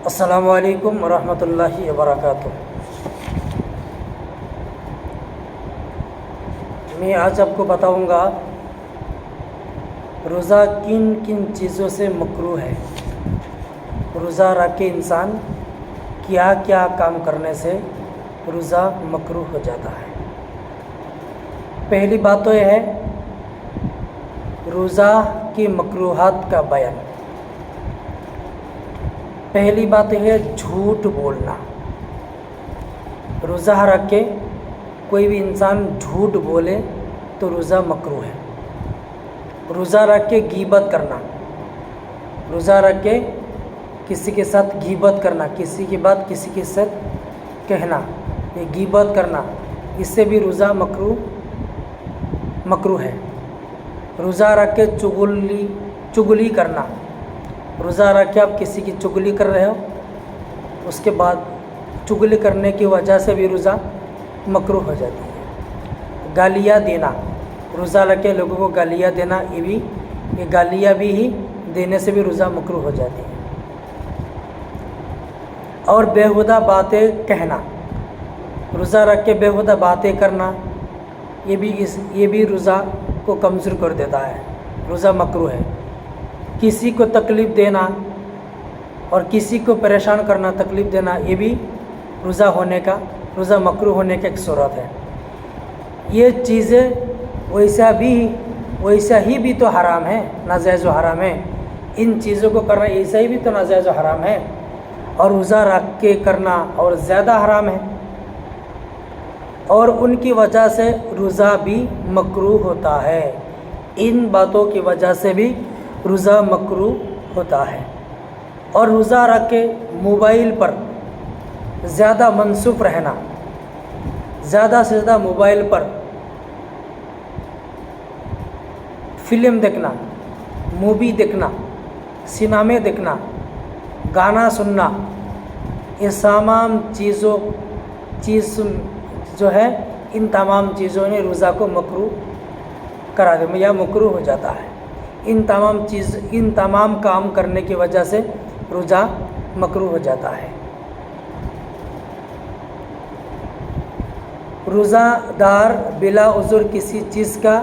السلام علیکم ورحمۃ اللہ وبرکاتہ۔ میں آج آپ کو بتاؤں گا روزہ کن کن چیزوں سے مکروہ ہے۔ روزہ رکھ کے انسان کیا کیا کام کرنے سے روزہ مکروہ ہو جاتا ہے۔ پہلی بات تو یہ ہے روزہ کی مکروہات کا بیان۔ پہلی بات یہ ہے جھوٹ بولنا۔ روزہ رکھ کے کوئی بھی انسان جھوٹ بولے تو روزہ مکروہ ہے۔ روزہ رکھ کے غیبت کرنا، روزہ رکھ کے کسی کے ساتھ غیبت کرنا، کسی کی بات کسی کے ساتھ کہنا، یہ غیبت کرنا، اس سے بھی روزہ مکروہ ہے۔ روزہ رکھ کے چغلی کرنا، روزہ رکھ کے آپ کسی کی چغلی کر رہے ہو، اس کے بعد چغلی کرنے کی وجہ سے بھی روزہ مکروہ ہو جاتی ہے۔ گالیاں دینا، روزہ رکھ کے لوگوں کو گالیاں دینا، یہ گالیاں بھی ہی دینے سے بھی روزہ مکروہ ہو جاتی ہے۔ اور بیہودہ باتیں کہنا، روزہ رکھ کے بیہودہ باتیں کرنا، یہ بھی روزہ کو کمزور کر دیتا ہے، روزہ مکروہ ہے۔ کسی کو تکلیف دینا اور کسی کو پریشان کرنا، تکلیف دینا، یہ بھی روزہ مکروہ ہونے کی ایک صورت ہے۔ یہ چیزیں ویسا ہی بھی تو حرام ہے، ناجائز و حرام ہے۔ ان چیزوں کو کرنا ایسا ہی بھی تو ناجائز و حرام ہے، اور روزہ رکھ کے کرنا اور زیادہ حرام ہے، اور ان کی وجہ سے روزہ بھی مکروہ ہوتا ہے۔ ان باتوں کی وجہ سے بھی روزہ مکروہ ہوتا ہے۔ اور روزہ رکھ کے موبائل پر زیادہ منصوف رہنا، زیادہ سے زیادہ موبائل پر فلم دیکھنا، مووی دیکھنا، سنیما دیکھنا، گانا سننا، یہ تمام چیز جو ہے، ان تمام چیزوں نے روزہ کو مکروہ کرا دیا یا مکروہ ہو جاتا ہے۔ ان تمام کام کرنے کی وجہ سے روزہ مکروہ ہو جاتا ہے۔ روزہ دار بلا عذر کسی چیز کا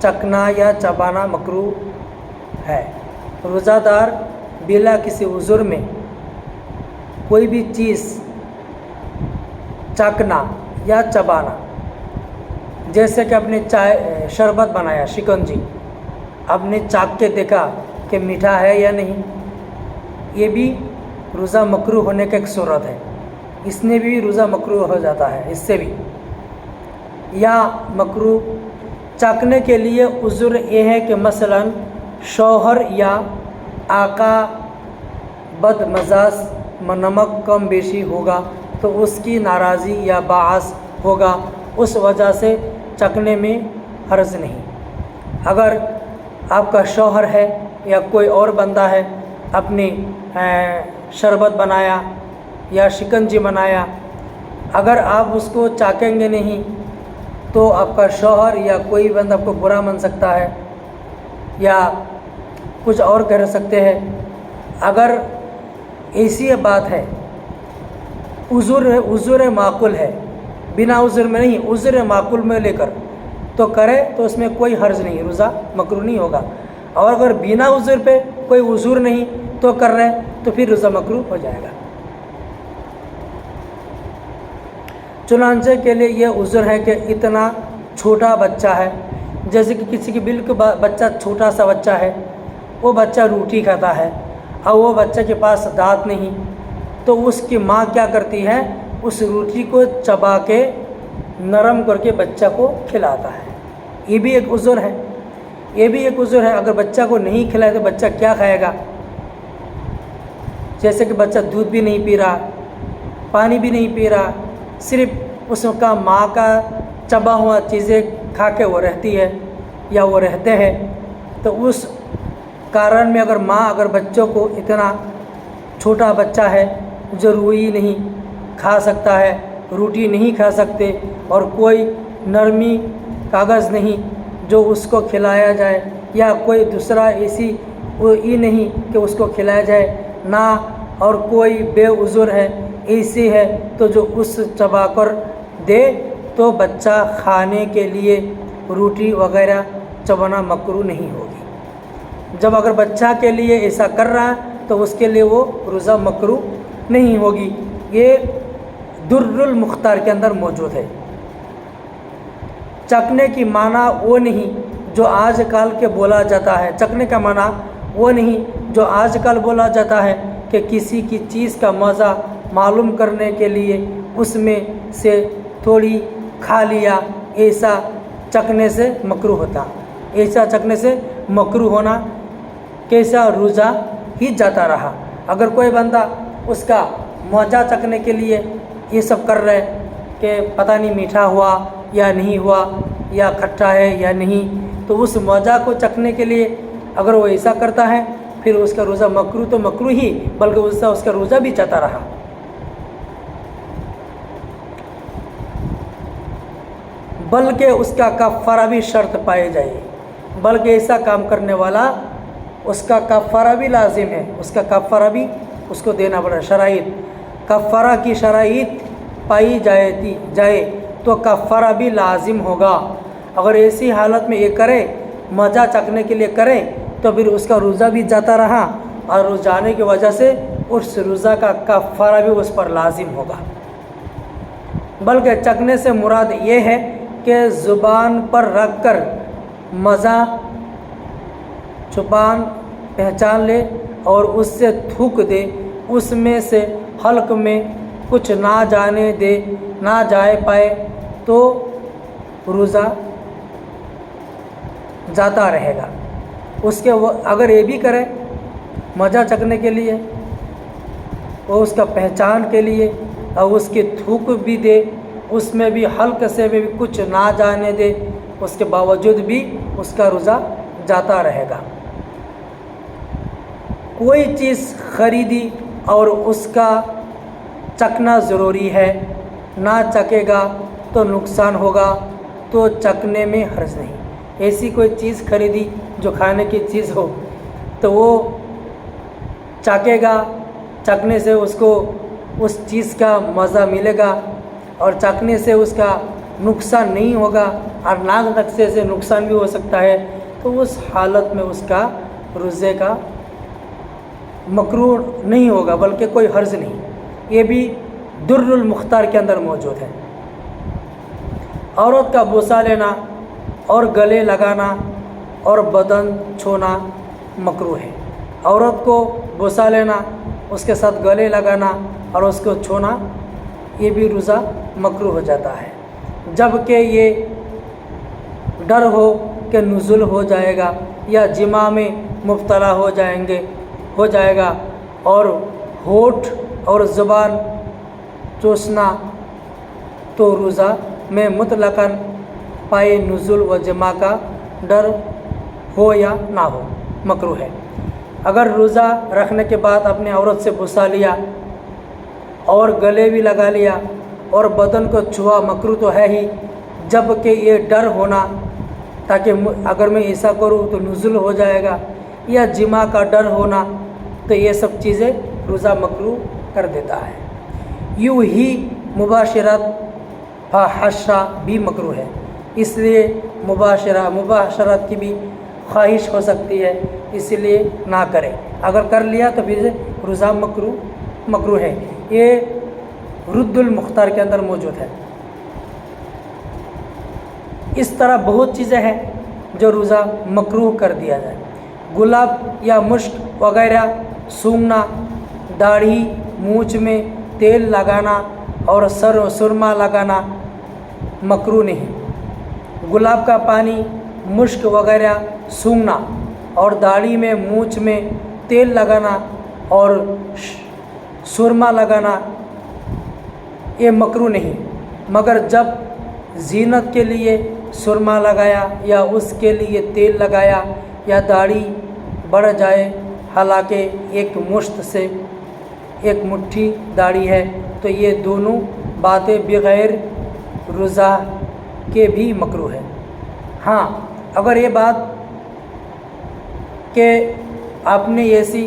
چکھنا یا چبانا مکروہ ہے۔ روزہ دار بلا کسی عذر میں کوئی بھی چیز چکھنا یا چبانا، جیسے کہ آپ نے شربت بنایا، شکنجی، آپ نے چاک کے دیکھا کہ میٹھا ہے یا نہیں، یہ بھی روزہ مکروہ ہونے کا ایک صورت ہے۔ اس نے بھی روزہ مکروہ ہو جاتا ہے، اس سے بھی۔ یا مکروہ چاکنے کے لیے عذر یہ ہے کہ مثلا شوہر یا آقا بد مزاج، نمک کم بیشی ہوگا تو اس کی ناراضی یا باعث ہوگا، اس وجہ سے چکھنے میں حرج نہیں۔ اگر آپ کا شوہر ہے یا کوئی اور بندہ ہے، اپنی شربت بنایا یا شکنجی بنایا، اگر آپ اس کو چاکھیں گے نہیں تو آپ کا شوہر یا کوئی بندہ آپ کو برا مان سکتا ہے یا کچھ اور کہہ سکتے ہیں۔ اگر ایسی بات ہے، عذر معقول ہے، بنا عذر میں نہیں، عذر معقول میں لے کر تو کرے تو اس میں کوئی حرج نہیں، روزہ مکروہ نہیں ہوگا۔ اور اگر بنا عذر پہ کوئی عذر نہیں تو کر رہے تو پھر روزہ مکروہ ہو جائے گا۔ چنانچہ کے لیے یہ عذر ہے کہ اتنا چھوٹا بچہ ہے، جیسے کہ کسی کی بالکل بچہ چھوٹا سا بچہ ہے، وہ بچہ روٹی کھاتا ہے اور وہ بچہ کے پاس دانت نہیں، تو اس کی ماں کیا کرتی ہے، اس روٹی کو چبا کے نرم کر کے بچہ کو کھلاتا ہے۔ یہ بھی ایک عذر ہے، یہ بھی ایک عذر ہے۔ اگر بچہ کو نہیں کھلائے تو بچہ کیا کھائے گا؟ جیسے کہ بچہ دودھ بھی نہیں پی رہا، پانی بھی نہیں پی رہا، صرف اس کا ماں کا چبا ہوا چیزیں کھا کے وہ رہتی ہے یا وہ رہتے ہیں، تو اس کارن میں اگر بچوں کو، اتنا چھوٹا بچہ ہے جو روئی نہیں کھا سکتا ہے، روٹی نہیں کھا سکتے، اور کوئی نرمی کاغذ نہیں جو اس کو کھلایا جائے، یا کوئی دوسرا ایسی وہ نہیں کہ اس کو کھلایا جائے، نہ اور کوئی بے عذر ہے ایسی ہے تو جو اس چبا کر دے تو بچہ کھانے کے لیے روٹی وغیرہ چبانا مکروہ نہیں ہوگی۔ جب اگر بچہ کے لیے ایسا کر رہا ہے تو اس کے لیے وہ روزہ مکروہ نہیں ہوگی۔ یہ در المختار کے اندر موجود ہے۔ چکھنے کی معنی وہ نہیں جو آج کل کے بولا جاتا ہے، چکھنے کا معنی وہ نہیں جو آج کل بولا جاتا ہے کہ کسی کی چیز کا مزہ معلوم کرنے کے لیے اس میں سے تھوڑی کھا لیا، ایسا چکھنے سے مکروہ ہوتا، ایسا چکھنے سے مکروہ ہونا کیسا روزہ ہی جاتا رہا۔ اگر کوئی بندہ اس کا مزہ چکھنے کے لیے یہ سب کر رہے کہ پتہ نہیں میٹھا ہوا یا نہیں ہوا یا کھٹا ہے یا نہیں، تو اس مزہ کو چکھنے کے لیے اگر وہ ایسا کرتا ہے پھر اس کا روزہ مکروہ تو مکروہ ہی، بلکہ اس کا روزہ بھی جاتا رہا۔ بلکہ اس کا کفارہ بھی شرط پائے جائے، بلکہ ایسا کام کرنے والا اس کا کفارہ بھی لازم ہے، اس کا کفارہ بھی اس کو دینا پڑے۔ شرائط، کفارہ کی شرائط پائی جائے تو کفارہ بھی لازم ہوگا۔ اگر ایسی حالت میں یہ کرے، مزہ چکھنے کے لیے کرے، تو پھر اس کا روزہ بھی جاتا رہا اور اس جانے کی وجہ سے اس روزہ کا کفارہ بھی اس پر لازم ہوگا۔ بلکہ چکھنے سے مراد یہ ہے کہ زبان پر رکھ کر مزہ زبان پہچان لے اور اس سے تھوک دے، اس میں سے حلق میں کچھ نہ جائے پائے تو روزہ جاتا رہے گا۔ اس کے اگر یہ بھی کرے مزہ چکھنے کے لیے اور اس کا پہچان کے لیے اور اس کی تھوک بھی دے، اس میں بھی حلق سے بھی کچھ نہ جانے دے، اس کے باوجود بھی اس کا روزہ جاتا رہے گا۔ کوئی چیز خریدی اور اس کا چکھنا ضروری ہے، نہ چکھے گا تو نقصان ہوگا تو چکھنے میں حرج نہیں۔ ایسی کوئی چیز خریدی جو کھانے کی چیز ہو تو وہ چکھے گا، چکھنے سے اس کو اس چیز کا مزہ ملے گا اور چکھنے سے اس کا نقصان نہیں ہوگا، اور ناک نکسے سے نقصان بھی ہو سکتا ہے، تو اس حالت میں اس کا روزے کا مکروہ نہیں ہوگا، بلکہ کوئی حرج نہیں۔ یہ بھی در المختار کے اندر موجود ہے۔ عورت کا بوسہ لینا اور گلے لگانا اور بدن چھونا مکروہ ہے۔ عورت کو بوسہ لینا، اس کے ساتھ گلے لگانا اور اس کو چھونا، یہ بھی روزہ مکروہ ہو جاتا ہے، جب کہ یہ ڈر ہو کہ نزول ہو جائے گا یا جماع میں مبتلا ہو جائے گا، اور ہونٹ اور زبان چوسنا تو روزہ میں مطلقاً پائے نزول و جماع کا ڈر ہو یا نہ ہو مکروہ ہے۔ اگر روزہ رکھنے کے بعد اپنے عورت سے بوسہ لیا اور گلے بھی لگا لیا اور بدن کو چھوا، مکروہ تو ہے ہی، جب کہ یہ ڈر ہونا تاکہ اگر میں ایسا کروں تو نزول ہو جائے گا، یا جماع کا ڈر ہونا، تو یہ سب چیزیں روزہ مکروہ کر دیتا ہے۔ یوں ہی مباشرت فاحشہ بھی مکروہ ہے، اس لیے مباشرت کی بھی خواہش ہو سکتی ہے، اس لیے نہ کرے۔ اگر کر لیا تو پھر روزہ مکروہ ہے۔ یہ رد المختار کے اندر موجود ہے۔ اس طرح بہت چیزیں ہیں جو روزہ مکروہ کر دیا جائے۔ گلاب یا مشک وغیرہ سونگھنا، داڑھی مونچھ میں تیل لگانا اور سرما لگانا مکروہ نہیں۔ گلاب کا پانی، مشک وغیرہ سونگھنا اور داڑھی میں مونچھ میں تیل لگانا اور سرما لگانا یہ مکروہ نہیں، مگر جب زینت کے لیے سرما لگایا یا اس کے لیے تیل لگایا یا داڑھی بڑھ جائے، حالانکہ ایک مشت سے ایک مٹھی داڑھی ہے، تو یہ دونوں باتیں بغیر روزہ کے بھی مکروہ ہے۔ ہاں، اگر یہ بات کہ آپ نے ایسی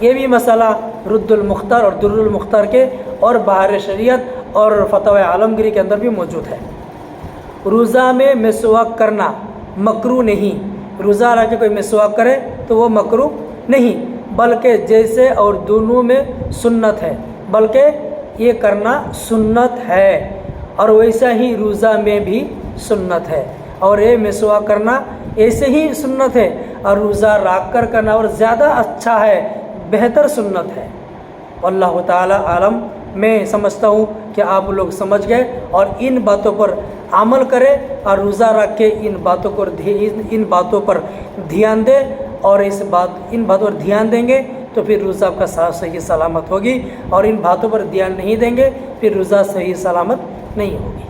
یہ بھی مسئلہ رد المختار اور در المختار کے اور بہار شریعت اور فتاوی عالمگیری کے اندر بھی موجود ہے۔ روزہ میں مسواک کرنا مکروہ نہیں، روزہ رکھ کے کوئی مسواک کرے تو وہ مکروہ نہیں، بلکہ جیسے اور دونوں میں سنت ہے، بلکہ یہ کرنا سنت ہے، اور ویسا ہی روزہ میں بھی سنت ہے، اور یہ مسواک کرنا ایسے ہی سنت ہے، اور روزہ رکھ کر کرنا اور زیادہ اچھا ہے، بہتر سنت ہے۔ واللہ تعالی عالم۔ میں سمجھتا ہوں کہ آپ لوگ سمجھ گئے اور ان باتوں پر عمل کریں، اور روزہ رکھ کے ان باتوں پر دھیان دیں، اور ان باتوں پر دھیان دیں گے تو پھر روزہ آپ کا صحیح سلامت ہوگی، اور ان باتوں پر دھیان نہیں دیں گے پھر روزہ صحیح سلامت نہیں ہوگی۔